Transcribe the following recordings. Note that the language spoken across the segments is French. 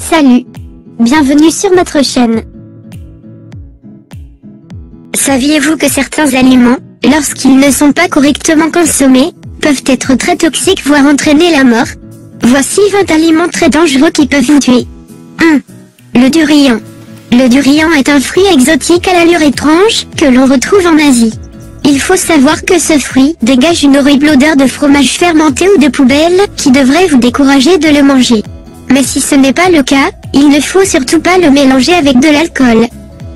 Salut! Bienvenue sur notre chaîne. Saviez-vous que certains aliments, lorsqu'ils ne sont pas correctement consommés, peuvent être très toxiques voire entraîner la mort? Voici 20 aliments très dangereux qui peuvent vous tuer. 1. Le durian. Le durian est un fruit exotique à l'allure étrange, que l'on retrouve en Asie. Il faut savoir que ce fruit dégage une horrible odeur de fromage fermenté ou de poubelle, qui devrait vous décourager de le manger. Mais si ce n'est pas le cas, il ne faut surtout pas le mélanger avec de l'alcool.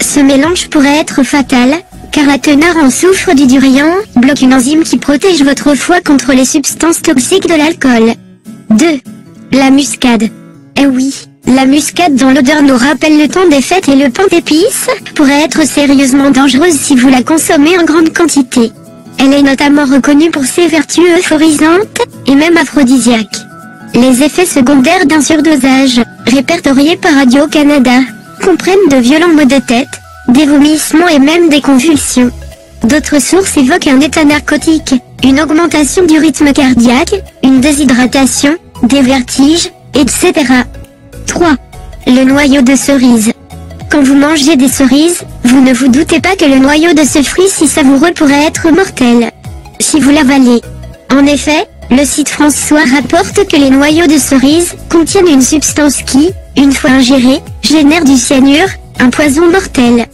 Ce mélange pourrait être fatal, car la teneur en soufre du durian bloque une enzyme qui protège votre foie contre les substances toxiques de l'alcool. 2. La muscade. Eh oui, la muscade dont l'odeur nous rappelle le temps des fêtes et le pain d'épices, pourrait être sérieusement dangereuse si vous la consommez en grande quantité. Elle est notamment reconnue pour ses vertus euphorisantes, et même aphrodisiaques. Les effets secondaires d'un surdosage, répertoriés par Radio-Canada, comprennent de violents maux de tête, des vomissements et même des convulsions. D'autres sources évoquent un état narcotique, une augmentation du rythme cardiaque, une déshydratation, des vertiges, etc. 3. Le noyau de cerise. Quand vous mangez des cerises, vous ne vous doutez pas que le noyau de ce fruit si savoureux pourrait être mortel si vous l'avalez. En effet, le site François rapporte que les noyaux de cerise contiennent une substance qui, une fois ingérée, génère du cyanure, un poison mortel.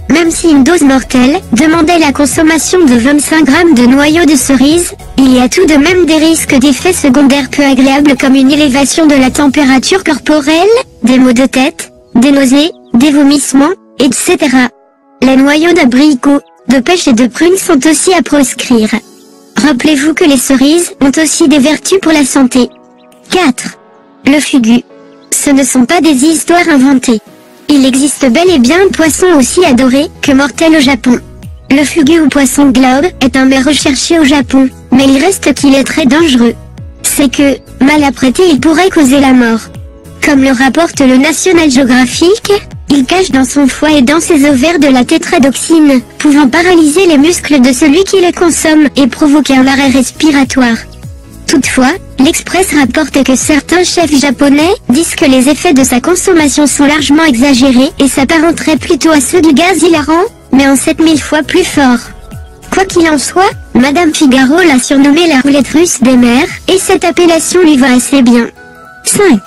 Même si une dose mortelle demandait la consommation de 25 grammes de noyaux de cerise, il y a tout de même des risques d'effets secondaires peu agréables comme une élévation de la température corporelle, des maux de tête, des nausées, des vomissements, etc. Les noyaux d'abricot, de pêche et de prune sont aussi à proscrire. Rappelez-vous que les cerises ont aussi des vertus pour la santé. 4. Le fugu. Ce ne sont pas des histoires inventées. Il existe bel et bien un poisson aussi adoré que mortel au Japon. Le fugu ou poisson globe est un mets recherché au Japon, mais il reste qu'il est très dangereux. C'est que, mal apprêté, il pourrait causer la mort. Comme le rapporte le National Geographic, il cache dans son foie et dans ses ovaires de la tétradoxine, pouvant paralyser les muscles de celui qui le consomme et provoquer un arrêt respiratoire. Toutefois, l'Express rapporte que certains chefs japonais disent que les effets de sa consommation sont largement exagérés et s'apparenteraient plutôt à ceux du gaz hilarant, mais en 7000 fois plus fort. Quoi qu'il en soit, Madame Figaro l'a surnommée la roulette russe des mers, et cette appellation lui va assez bien. 5.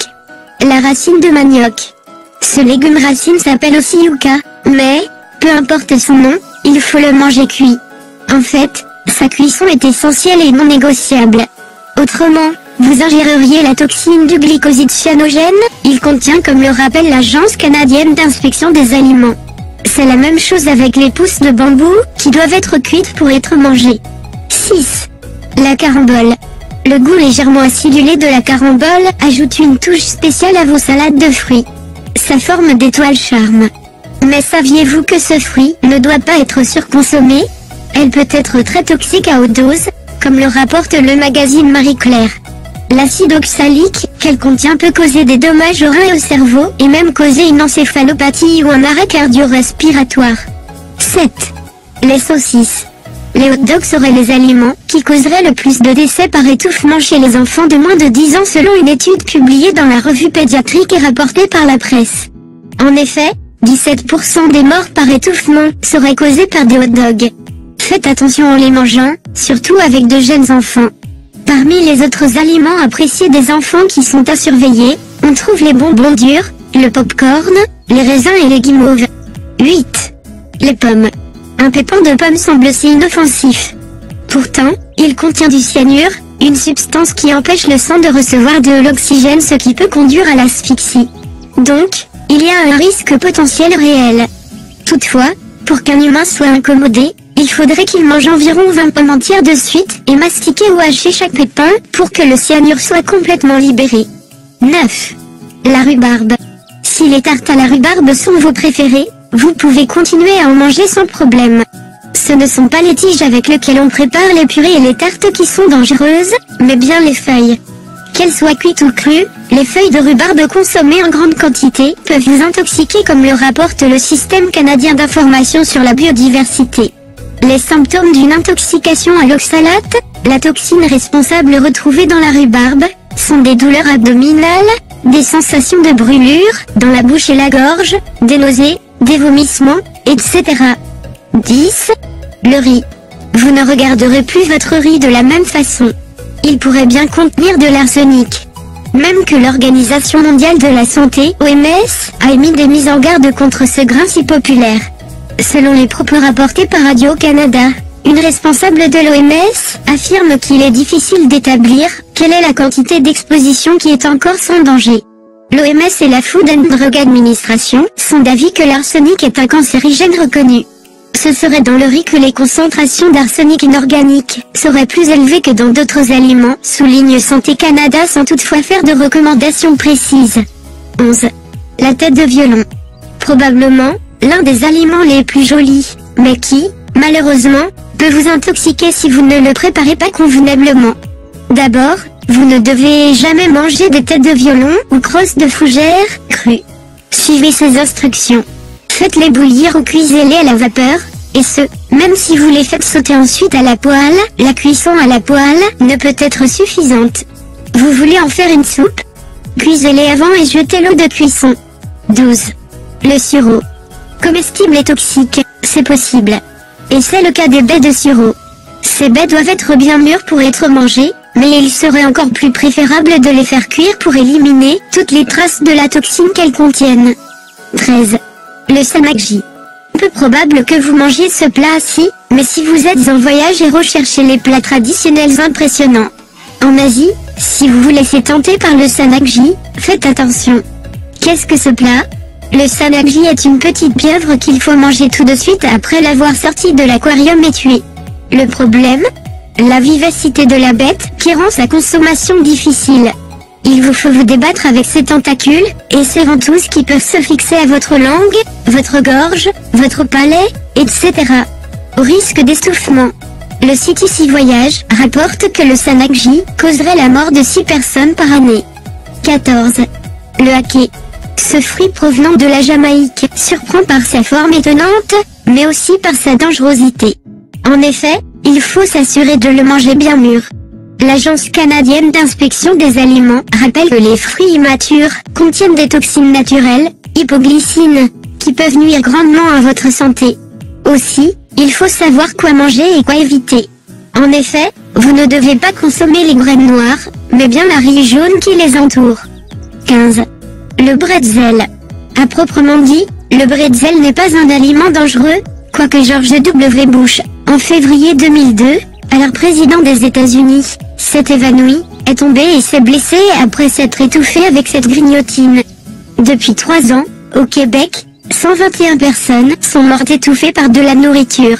La racine de manioc. Ce légume racine s'appelle aussi yucca, mais, peu importe son nom, il faut le manger cuit. En fait, sa cuisson est essentielle et non négociable. Autrement, vous ingéreriez la toxine du glycoside cyanogène, il contient comme le rappelle l'Agence canadienne d'inspection des aliments. C'est la même chose avec les pousses de bambou, qui doivent être cuites pour être mangées. 6. La carambole. Le goût légèrement acidulé de la carambole ajoute une touche spéciale à vos salades de fruits. Sa forme d'étoile charme. Mais saviez-vous que ce fruit ne doit pas être surconsommé? Elle peut être très toxique à haute dose, comme le rapporte le magazine Marie-Claire. L'acide oxalique qu'elle contient peut causer des dommages aux reins et au cerveau, et même causer une encéphalopathie ou un arrêt cardio-respiratoire. 7. Les saucisses. Les hot dogs seraient les aliments qui causeraient le plus de décès par étouffement chez les enfants de moins de 10 ans selon une étude publiée dans la revue pédiatrique et rapportée par la presse. En effet, 17% des morts par étouffement seraient causées par des hot dogs. Faites attention en les mangeant, surtout avec de jeunes enfants. Parmi les autres aliments appréciés des enfants qui sont à surveiller, on trouve les bonbons durs, le pop-corn, les raisins et les guimauves. 8. Les pommes. Un pépin de pomme semble si inoffensif. Pourtant, il contient du cyanure, une substance qui empêche le sang de recevoir de l'oxygène, ce qui peut conduire à l'asphyxie. Donc, il y a un risque potentiel réel. Toutefois, pour qu'un humain soit incommodé, il faudrait qu'il mange environ 20 pommes entières de suite et mastiquer ou hacher chaque pépin pour que le cyanure soit complètement libéré. 9. La rhubarbe. Si les tartes à la rhubarbe sont vos préférées, vous pouvez continuer à en manger sans problème. Ce ne sont pas les tiges avec lesquelles on prépare les purées et les tartes qui sont dangereuses, mais bien les feuilles. Qu'elles soient cuites ou crues, les feuilles de rhubarbe consommées en grande quantité peuvent vous intoxiquer comme le rapporte le Système canadien d'information sur la biodiversité. Les symptômes d'une intoxication à l'oxalate, la toxine responsable retrouvée dans la rhubarbe, sont des douleurs abdominales, des sensations de brûlure, dans la bouche et la gorge, des nausées, des vomissements, etc. 10. Le riz. Vous ne regarderez plus votre riz de la même façon. Il pourrait bien contenir de l'arsenic. Même que l'Organisation mondiale de la santé, OMS, a émis des mises en garde contre ce grain si populaire. Selon les propos rapportés par Radio-Canada, une responsable de l'OMS affirme qu'il est difficile d'établir quelle est la quantité d'exposition qui est encore sans danger. L'OMS et la Food and Drug Administration sont d'avis que l'arsenic est un cancérigène reconnu. Ce serait dans le riz que les concentrations d'arsenic inorganique seraient plus élevées que dans d'autres aliments, souligne Santé Canada sans toutefois faire de recommandations précises. 11. La tête de violon. Probablement, l'un des aliments les plus jolis, mais qui, malheureusement, peut vous intoxiquer si vous ne le préparez pas convenablement. D'abord, vous ne devez jamais manger des têtes de violon ou crosses de fougère crues. Suivez ces instructions. Faites-les bouillir ou cuisez-les à la vapeur, et ce, même si vous les faites sauter ensuite à la poêle, la cuisson à la poêle ne peut être suffisante. Vous voulez en faire une soupe? Cuisez-les avant et jetez l'eau de cuisson. 12. Le sureau. Comestible et toxique, c'est possible. Et c'est le cas des baies de sureau. Ces baies doivent être bien mûres pour être mangées, mais il serait encore plus préférable de les faire cuire pour éliminer toutes les traces de la toxine qu'elles contiennent. 13. Le sanakji. Peu probable que vous mangiez ce plat-ci, mais si vous êtes en voyage et recherchez les plats traditionnels impressionnants en Asie, si vous vous laissez tenter par le sanakji, faites attention. Qu'est-ce que ce plat? Le sanakji est une petite pieuvre qu'il faut manger tout de suite après l'avoir sortie de l'aquarium et tuée. Le problème? La vivacité de la bête, qui rend sa consommation difficile. Il vous faut vous débattre avec ses tentacules, et ses ventouses qui peuvent se fixer à votre langue, votre gorge, votre palais, etc. Au risque d'essoufflement. Le site Ici Voyage rapporte que le sanakji causerait la mort de 6 personnes par année. 14. Le aké. Ce fruit provenant de la Jamaïque surprend par sa forme étonnante, mais aussi par sa dangerosité. En effet, il faut s'assurer de le manger bien mûr. L'Agence canadienne d'inspection des aliments rappelle que les fruits immatures contiennent des toxines naturelles, hypoglycines, qui peuvent nuire grandement à votre santé. Aussi, il faut savoir quoi manger et quoi éviter. En effet, vous ne devez pas consommer les graines noires, mais bien la riz jaune qui les entoure. 15. Le bretzel. À proprement dit, le bretzel n'est pas un aliment dangereux, quoique George W. Bush, en février 2002, alors président des États-Unis, s'est évanoui, est tombé et s'est blessé après s'être étouffé avec cette grignotine. Depuis 3 ans, au Québec, 121 personnes sont mortes étouffées par de la nourriture.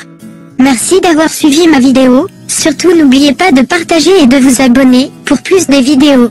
Merci d'avoir suivi ma vidéo, surtout n'oubliez pas de partager et de vous abonner pour plus de vidéos.